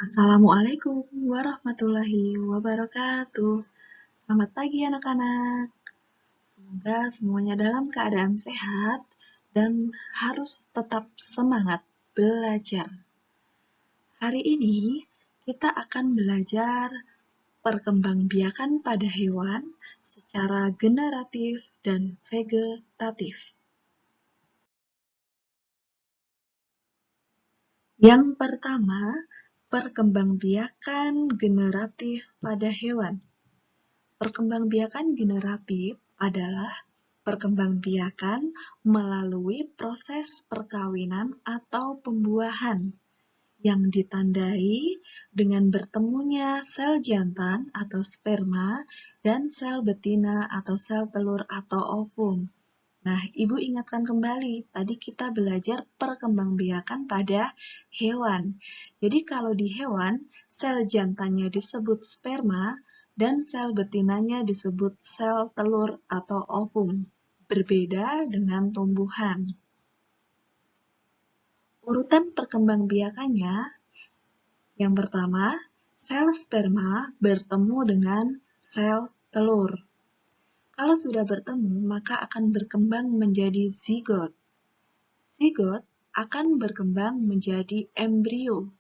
Assalamualaikum warahmatullahi wabarakatuh. Selamat pagi anak-anak. Semoga semuanya dalam keadaan sehat dan harus tetap semangat belajar. Hari ini kita akan belajar perkembangbiakan pada hewan secara generatif dan vegetatif. Yang pertama, perkembangbiakan generatif pada hewan. Perkembangbiakan generatif adalah perkembangbiakan melalui proses perkawinan atau pembuahan yang ditandai dengan bertemunya sel jantan atau sperma dan sel betina atau sel telur atau ovum. Nah, Ibu ingatkan kembali, tadi kita belajar perkembangbiakan pada hewan. Jadi kalau di hewan, sel jantannya disebut sperma dan sel betinanya disebut sel telur atau ovum. Berbeda dengan tumbuhan. Urutan perkembangbiakannya, yang pertama, sel sperma bertemu dengan sel telur. Kalau sudah bertemu, maka akan berkembang menjadi zigot. Zigot akan berkembang menjadi embrio,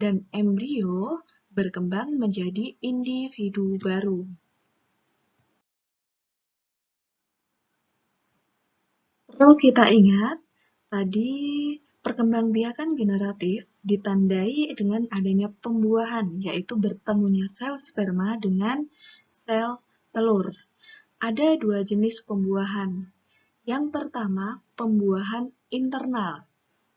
dan embrio berkembang menjadi individu baru. Perlu kita ingat, tadi perkembangbiakan generatif ditandai dengan adanya pembuahan, yaitu bertemunya sel sperma dengan sel telur. Ada dua jenis pembuahan. Yang pertama, pembuahan internal,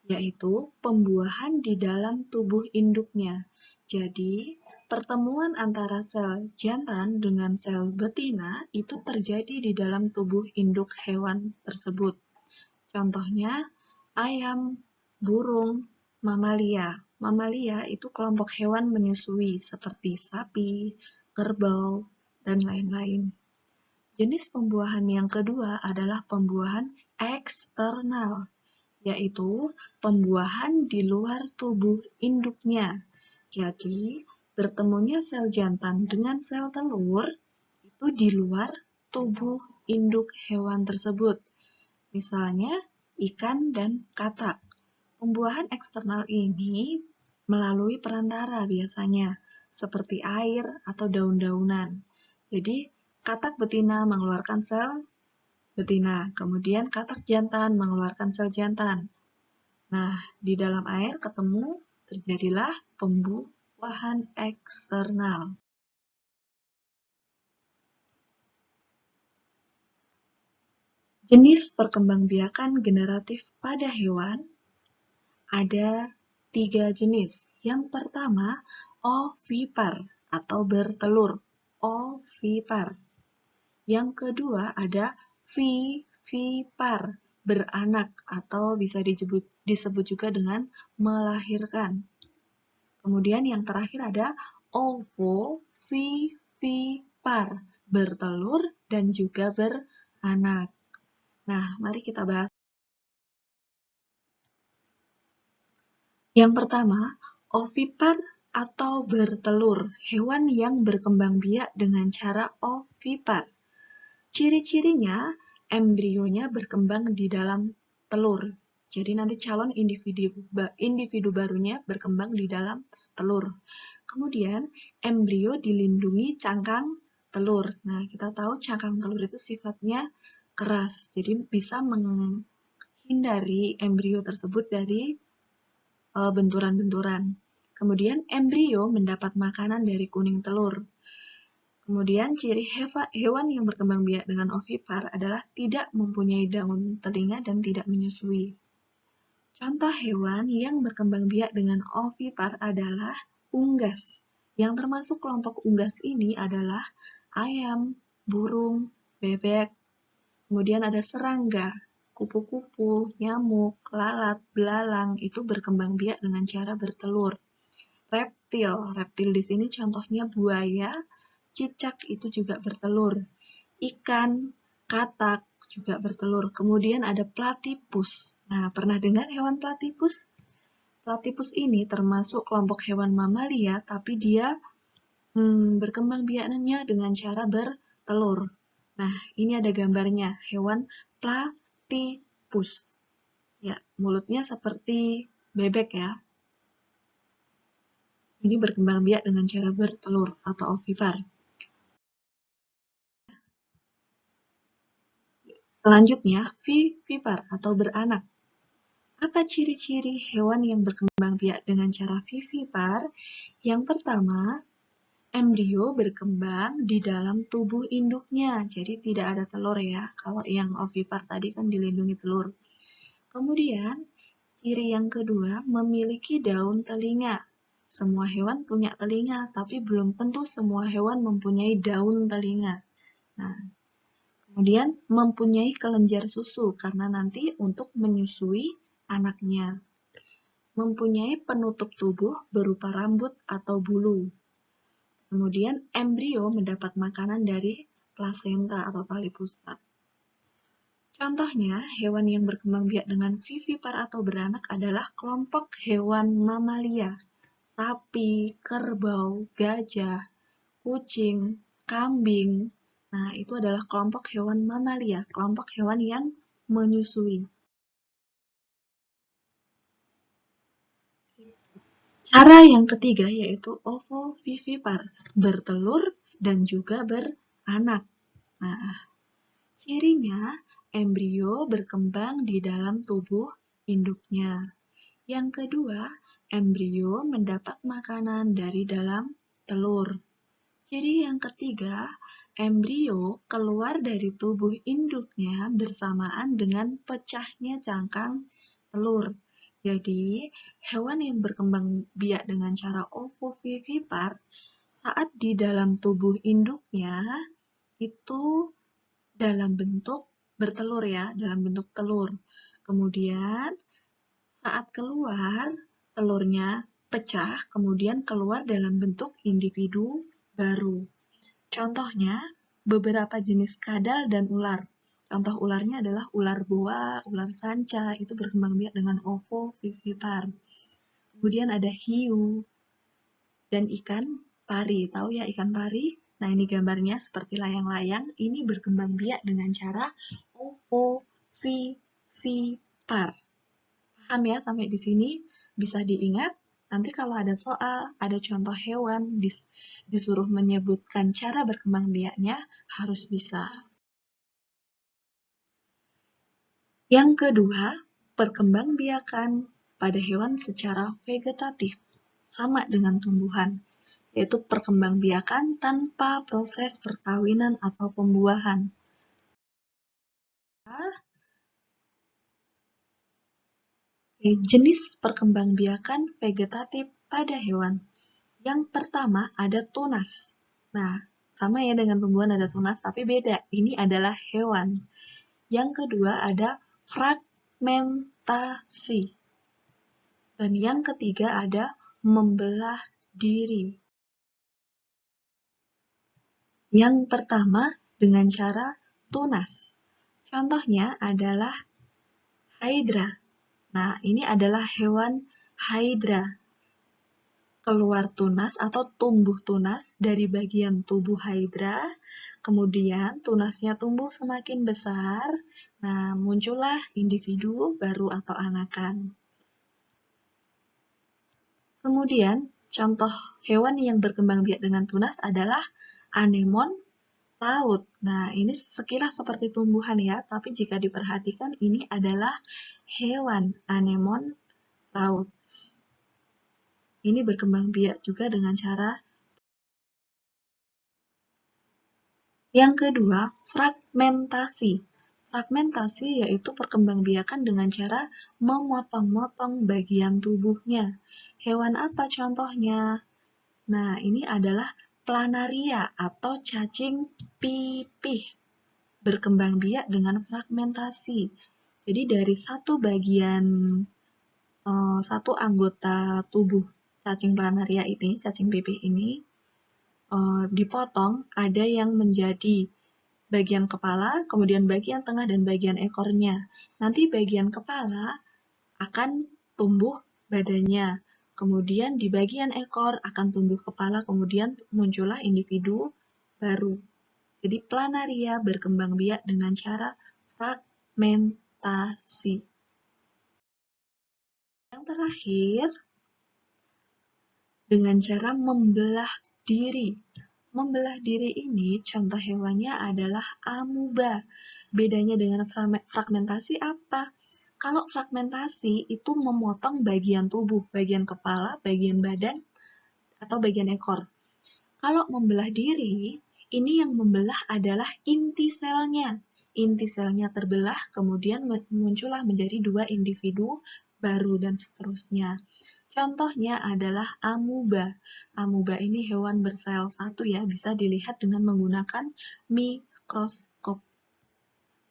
yaitu pembuahan di dalam tubuh induknya. Jadi, pertemuan antara sel jantan dengan sel betina itu terjadi di dalam tubuh induk hewan tersebut. Contohnya, ayam, burung, mamalia. Mamalia itu kelompok hewan menyusui seperti sapi, kerbau, dan lain-lain. Jenis pembuahan yang kedua adalah pembuahan eksternal, yaitu pembuahan di luar tubuh induknya. Jadi, bertemunya sel jantan dengan sel telur itu di luar tubuh induk hewan tersebut. Misalnya, ikan dan katak. Pembuahan eksternal ini melalui perantara biasanya, seperti air atau daun-daunan. Jadi, katak betina mengeluarkan sel betina, kemudian katak jantan mengeluarkan sel jantan. Nah, di dalam air ketemu, terjadilah pembuahan eksternal. Jenis perkembangbiakan generatif pada hewan ada 3 jenis. Yang pertama, ovipar atau bertelur, ovipar. Yang kedua ada vivipar, beranak atau bisa disebut juga dengan melahirkan. Kemudian yang terakhir ada ovovivipar, bertelur dan juga beranak. Nah, mari kita bahas. Yang pertama, ovipar atau bertelur, hewan yang berkembang biak dengan cara ovipar. Ciri-cirinya, embrionya berkembang di dalam telur. Jadi nanti calon individu barunya berkembang di dalam telur. Kemudian, embrio dilindungi cangkang telur. Nah, kita tahu cangkang telur itu sifatnya keras, jadi bisa menghindari embrio tersebut dari benturan-benturan. Kemudian, embrio mendapat makanan dari kuning telur. Kemudian, ciri hewan yang berkembang biak dengan ovipar adalah tidak mempunyai daun telinga dan tidak menyusui. Contoh hewan yang berkembang biak dengan ovipar adalah unggas. Yang termasuk kelompok unggas ini adalah ayam, burung, bebek, kemudian ada serangga, kupu-kupu, nyamuk, lalat, belalang, itu berkembang biak dengan cara bertelur. Reptil di sini contohnya buaya, cicak itu juga bertelur. Ikan, katak juga bertelur. Kemudian ada platypus. Nah, pernah dengar hewan platypus? Platypus ini termasuk kelompok hewan mamalia, tapi dia berkembang biaknya dengan cara bertelur. Nah, ini ada gambarnya, hewan platypus. Ya, mulutnya seperti bebek ya. Ini berkembang biak dengan cara bertelur atau ovipar. Selanjutnya, vivipar atau beranak. Apa ciri-ciri hewan yang berkembang biak dengan cara vivipar? Yang pertama, embrio berkembang di dalam tubuh induknya, jadi tidak ada telur ya. Kalau yang ovipar tadi kan dilindungi telur. Kemudian, ciri yang kedua, memiliki daun telinga. Semua hewan punya telinga, tapi belum tentu semua hewan mempunyai daun telinga. Nah, kemudian mempunyai kelenjar susu, karena nanti untuk menyusui anaknya. Mempunyai penutup tubuh berupa rambut atau bulu. Kemudian embrio mendapat makanan dari plasenta atau tali pusat. Contohnya, hewan yang berkembang biak dengan vivipar atau beranak adalah kelompok hewan mamalia, sapi, kerbau, gajah, kucing, kambing. Nah, itu adalah kelompok hewan mamalia, kelompok hewan yang menyusui. Cara yang ketiga yaitu ovovivipar, bertelur dan juga beranak. Nah, cirinya embrio berkembang di dalam tubuh induknya. Yang kedua, embrio mendapat makanan dari dalam telur. Ciri yang ketiga, embrio keluar dari tubuh induknya bersamaan dengan pecahnya cangkang telur. Jadi, hewan yang berkembang biak dengan cara ovovivipar saat di dalam tubuh induknya itu dalam bentuk bertelur ya, dalam bentuk telur. Kemudian saat keluar, telurnya pecah, kemudian keluar dalam bentuk individu baru. Contohnya, beberapa jenis kadal dan ular. Contoh ularnya adalah ular boa, ular sanca, itu berkembang biak dengan ovovivipar. Kemudian ada hiu dan ikan pari. Tahu ya ikan pari? Nah, ini gambarnya seperti layang-layang. Ini berkembang biak dengan cara ovovivipar. Paham ya sampai di sini? Bisa diingat? Nanti kalau ada soal, ada contoh hewan, disuruh menyebutkan cara berkembang biaknya, harus bisa. Yang kedua, perkembangbiakan pada hewan secara vegetatif, sama dengan tumbuhan, yaitu perkembangbiakan tanpa proses perkawinan atau pembuahan. Jenis perkembangbiakan vegetatif pada hewan. Yang pertama ada tunas. Nah, sama ya dengan tumbuhan ada tunas, tapi beda. Ini adalah hewan. Yang kedua ada fragmentasi. Dan yang ketiga ada membelah diri. Yang pertama dengan cara tunas. Contohnya adalah hydra. Nah, ini adalah hewan hydra. Keluar tunas atau tumbuh tunas dari bagian tubuh hydra, kemudian tunasnya tumbuh semakin besar, nah muncullah individu baru atau anakan. Kemudian, contoh hewan yang berkembang biak dengan tunas adalah anemon laut. Nah, ini sekilas seperti tumbuhan ya, tapi jika diperhatikan ini adalah hewan anemon laut. Ini berkembang biak juga dengan cara yang kedua, fragmentasi. Fragmentasi yaitu perkembangbiakan dengan cara memotong-motong bagian tubuhnya. Hewan apa contohnya? Nah, ini adalah planaria atau cacing pipih. Berkembang biak dengan fragmentasi. Jadi dari satu bagian, satu anggota tubuh cacing planaria ini, cacing pipih ini, dipotong, ada yang menjadi bagian kepala, kemudian bagian tengah dan bagian ekornya. Nanti bagian kepala akan tumbuh badannya. Kemudian di bagian ekor akan tumbuh kepala, kemudian muncullah individu baru. Jadi planaria berkembang biak dengan cara fragmentasi. Yang terakhir, dengan cara membelah diri. Membelah diri ini contoh hewannya adalah amuba. Bedanya dengan fragmentasi apa? Kalau fragmentasi itu memotong bagian tubuh, bagian kepala, bagian badan, atau bagian ekor. Kalau membelah diri, ini yang membelah adalah inti selnya. Inti selnya terbelah, kemudian muncullah menjadi dua individu baru dan seterusnya. Contohnya adalah amuba. Amuba ini hewan bersel satu ya, bisa dilihat dengan menggunakan mikroskop.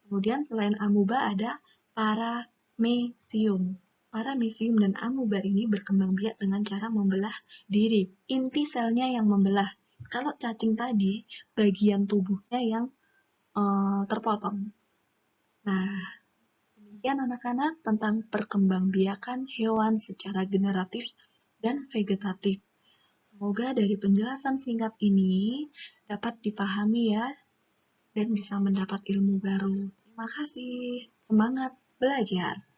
Kemudian selain amuba ada paramecium. Paramecium dan amuba ini berkembang biak dengan cara membelah diri. Inti selnya yang membelah. Kalau cacing tadi, bagian tubuhnya yang terpotong. Nah, demikian anak-anak tentang perkembangbiakan hewan secara generatif dan vegetatif. Semoga dari penjelasan singkat ini dapat dipahami ya, dan bisa mendapat ilmu baru. Terima kasih. Semangat belajar!